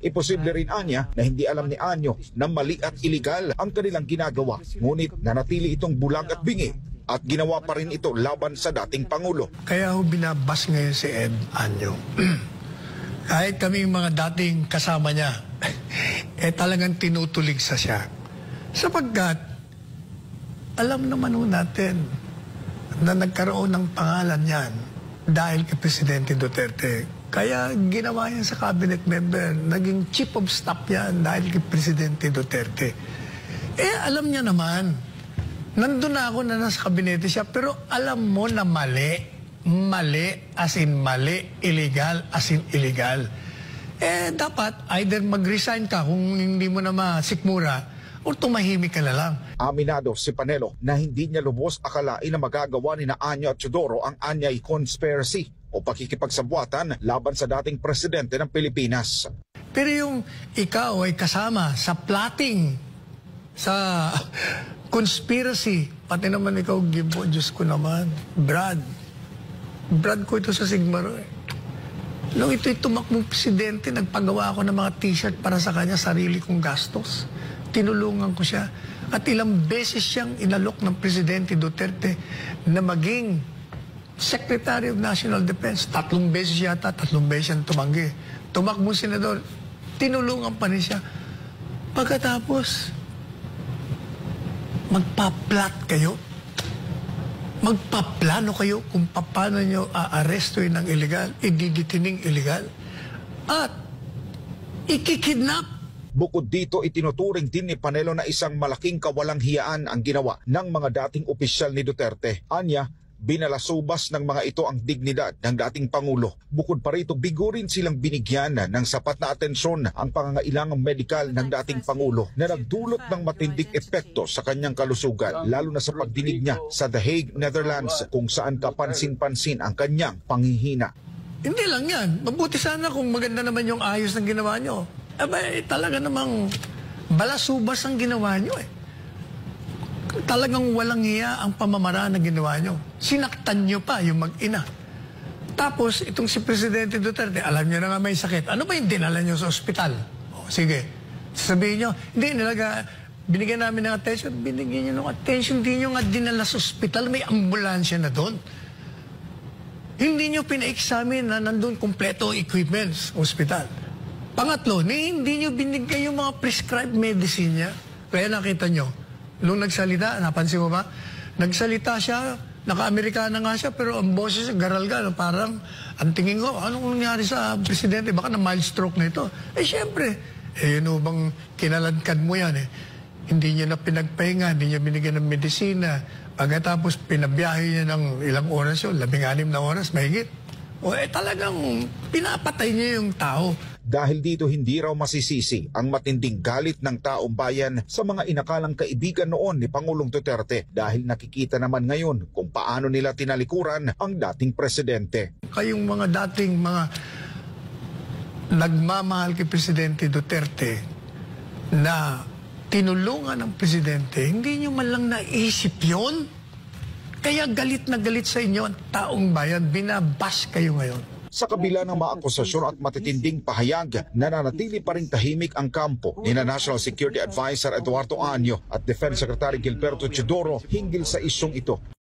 Imposible rin anya na hindi alam ni Anyo na mali at iligal ang kanilang ginagawa. Ngunit nanatili itong bulag at bingi at ginawa pa rin ito laban sa dating Pangulo. Kaya ho binabas ngayon si Ed Anyo. Kahit kaming mga dating kasama niya, talagang tinutulig sa siya. Sapagkat, alam naman ho natin na nagkaroon ng pangalan yan dahil kay Presidente Duterte. Kaya ginawa yan sa cabinet member, naging chief of staff yan dahil kay Presidente Duterte. Alam niya naman, nandun na ako na nasa kabinete siya, pero alam mo na mali. Mali, as in mali, illegal, as in illegal. Dapat either mag-resign ka kung hindi mo na masikmura o tumahimik ka na lang. Aminado si Panelo na hindi niya lubos akalain na magagawa ni Anyo at Teodoro ang Anyay Conspiracy o pakikipagsabwatan laban sa dating presidente ng Pilipinas. Pero yung ikaw ay kasama sa plotting, sa conspiracy, pati naman ikaw, Gibo, Diyos ko naman, Brad ko ito sa Sigmaro eh. Nung ito'y tumakbong presidente, nagpagawa ako ng mga t-shirt para sa kanya, sarili kong gastos. Tinulungan ko siya. At ilang beses siyang inalok ng Presidente Duterte na maging Secretary of National Defense. 3 beses yata, 3 beses siyang tumanggi. Tumakbong senador, tinulungan pa rin siya. Pagkatapos, magpa-plot kayo. Magpaplano kayo kung paano nyo aarestuin ng illegal, ididitining illegal, at ikikidnap. Bukod dito, itinuturing din ni Panelo na isang malaking kawalang hiyaan ang ginawa ng mga dating opisyal ni Duterte. Anya, binalasubas ng mga ito ang dignidad ng dating Pangulo. Bukod pa rito, bigo rin silang binigyan ng sapat na atensyon ang pangangailangang medikal ng dating Pangulo na nagdulot ng matinding epekto sa kanyang kalusugan, lalo na sa pagdinig niya sa The Hague, Netherlands, kung saan kapansin-pansin ang kanyang panghihina. Hindi lang yan. Mabuti sana kung maganda naman yung ayos ng ginawa nyo. Talaga namang balasubas ang ginawa nyo eh. Talagang walang hiya ang pamamaraan na ginawa nyo. Sinaktan nyo pa yung mag-ina. Tapos, itong si Presidente Duterte, alam nyo na nga may sakit. Ano ba yung dinala nyo sa ospital? Sige, sabihin nyo, hindi, binigyan namin ng attention. Binigyan nyo ng attention, hindi nyo nga dinala sa ospital. May ambulansya na doon. Hindi nyo pina-examine na nandun kompleto equipments, ospital. Pangatlo, hindi nyo binigay yung mga prescribed medicine niya. Kaya nakita nyo, nung nagsalita, napansin mo ba? Nagsalita siya, naka-Amerikana nga siya, pero ang boses niya, garalga, parang, ang tingin ko, anong nangyari sa presidente? Baka na mild stroke na ito. Siyempre, yun bang kinaladkad mo yan eh. Hindi niya na pinagpahinga, hindi niya binigyan ng medisina. Pagkatapos, pinabiyahe niya ng ilang oras yun, 16 na oras, mahigit. Talagang pinapatay niya yung tao. Dahil dito hindi raw masisisi ang matinding galit ng taong bayan sa mga inakalang kaibigan noon ni Pangulong Duterte dahil nakikita naman ngayon kung paano nila tinalikuran ang dating presidente. Kayong mga dating mga nagmamahal kay Presidente Duterte na tinulungan ng presidente, hindi nyo man lang naisip yun? Kaya galit na galit sa inyo ang taong bayan, binabas kayo ngayon. Sa kabila ng mga akusasyon at matitinding pahayag, nananatili pa rin tahimik ang kampo ni National Security Advisor Eduardo Anyo at Defense Secretary Gilberto Teodoro hinggil sa isyong ito.